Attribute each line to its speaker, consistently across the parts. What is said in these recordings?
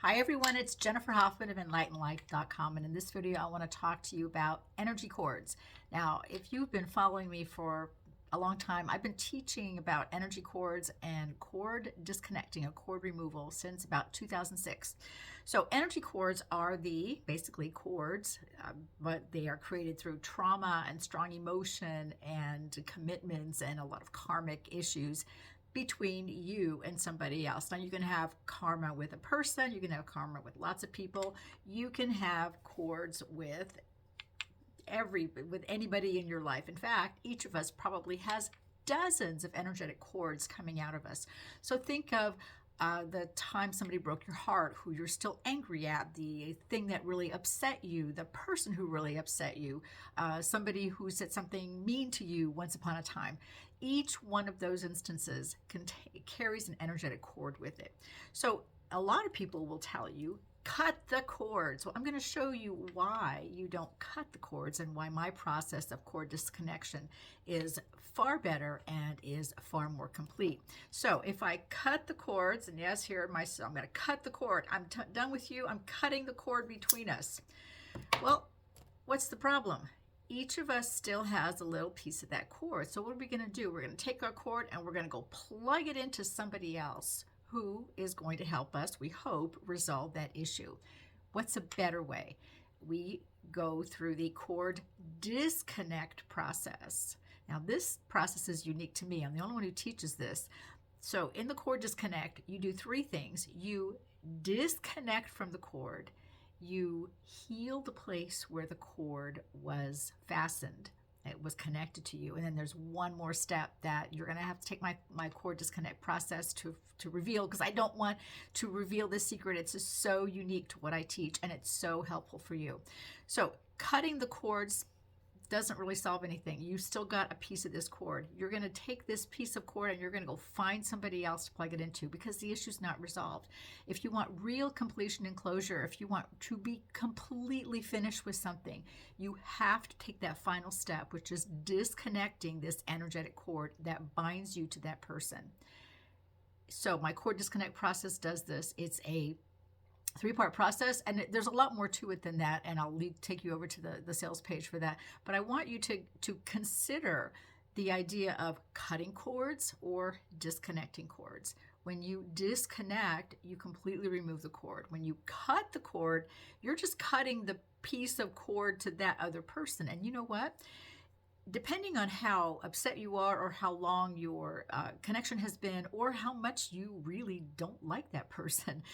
Speaker 1: Hi everyone, it's Jennifer Hoffman of EnlightenedLife.com, and in this video I want to talk to you about energy cords. Now, if you've been following me for a long time, I've been teaching about energy cords and cord disconnecting or cord removal since about 2006. So energy cords are basically cords, but they are created through trauma and strong emotion and commitments and a lot of karmic issues between you and somebody else. Now you can have karma with a person, you can have karma with lots of people, you can have cords with anybody in your life. In fact, each of us probably has dozens of energetic cords coming out of us. So think of the time somebody broke your heart, who you're still angry at, the thing that really upset you, the person who really upset you, somebody who said something mean to you once upon a time. Each one of those instances carries an energetic cord with it. So a lot of people will tell you, cut the cords. So I'm going to show you why you don't cut the cords and why my process of cord disconnection is far better and is far more complete. So if I cut the cords, and yes, here I'm going to cut the cord. I'm done with you. I'm cutting the cord between us. Well, what's the problem? Each of us still has a little piece of that cord. So what are we going to do? We're going to take our cord and we're going to go plug it into somebody else who is going to help us, we hope, resolve that issue. What's a better way? We go through the cord disconnect process. Now, this process is unique to me. I'm the only one who teaches this. So in the cord disconnect, you do three things. You disconnect from the cord. You heal the place where the cord was fastened. It was connected to you. And then there's one more step that you're going to have to take my cord disconnect process to reveal, because I don't want to reveal this secret. It's just so unique to what I teach, and it's so helpful for you. So cutting the cords doesn't really solve anything. You still got a piece of this cord. You're going to take this piece of cord and you're going to go find somebody else to plug it into, because the issue's not resolved. If you want real completion and closure, if you want to be completely finished with something, you have to take that final step, which is disconnecting this energetic cord that binds you to that person. So my cord disconnect process does this. It's a three-part process, and there's a lot more to it than that, and I'll take you over to the sales page for that. But I want you to consider the idea of cutting cords or disconnecting cords. When you disconnect, you completely remove the cord. When you cut the cord, you're just cutting the piece of cord to that other person. And you know what? Depending on how upset you are, or how long your connection has been, or how much you really don't like that person,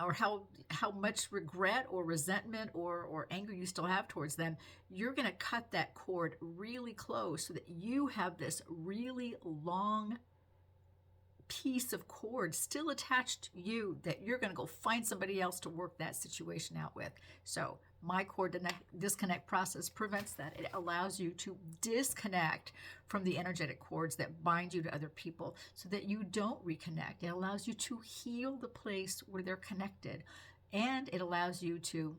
Speaker 1: or how much regret or resentment or anger you still have towards them, you're going to cut that cord really close so that you have this really long piece of cord still attached to you that you're going to go find somebody else to work that situation out with. So my cord disconnect process prevents that. It allows you to disconnect from the energetic cords that bind you to other people so that you don't reconnect. It allows you to heal the place where they're connected, and it allows you to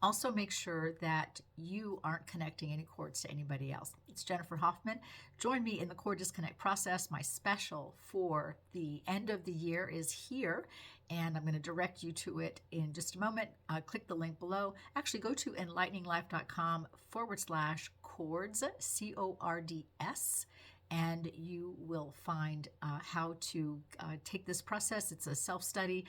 Speaker 1: also make sure that you aren't connecting any cords to anybody else. It's Jennifer Hoffman. Join me in the cord disconnect process. My special for the end of the year is here, and I'm going to direct you to it in just a moment. Click the link below. Actually, go to enlighteninglife.com/cords, CORDS, and you will find how to take this process. It's a self-study.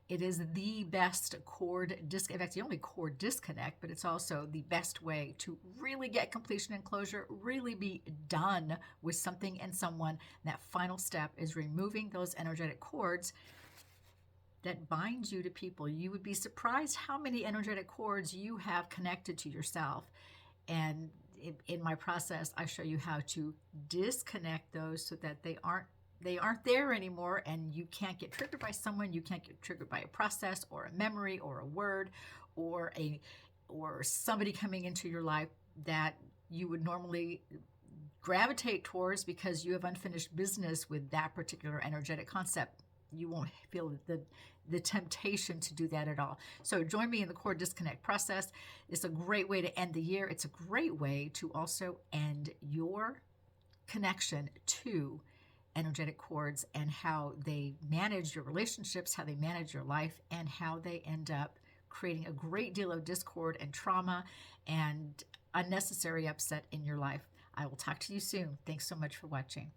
Speaker 1: It is the best cord disconnect. In fact, the only cord disconnect, but it's also the best way to really get completion and closure, really be done with something and someone. That final step is removing those energetic cords that bind you to people. You would be surprised how many energetic cords you have connected to yourself. And in my process, I show you how to disconnect those so that they aren't there anymore, and you can't get triggered by someone, you can't get triggered by a process or a memory or a word or somebody coming into your life that you would normally gravitate towards because you have unfinished business with that particular energetic concept. You won't feel the temptation to do that at all. So join me in the cord disconnect process. It's a great way to end the year. It's a great way to also end your connection to energetic cords and how they manage your relationships, how they manage your life, and how they end up creating a great deal of discord and trauma and unnecessary upset in your life. I will talk to you soon. Thanks so much for watching.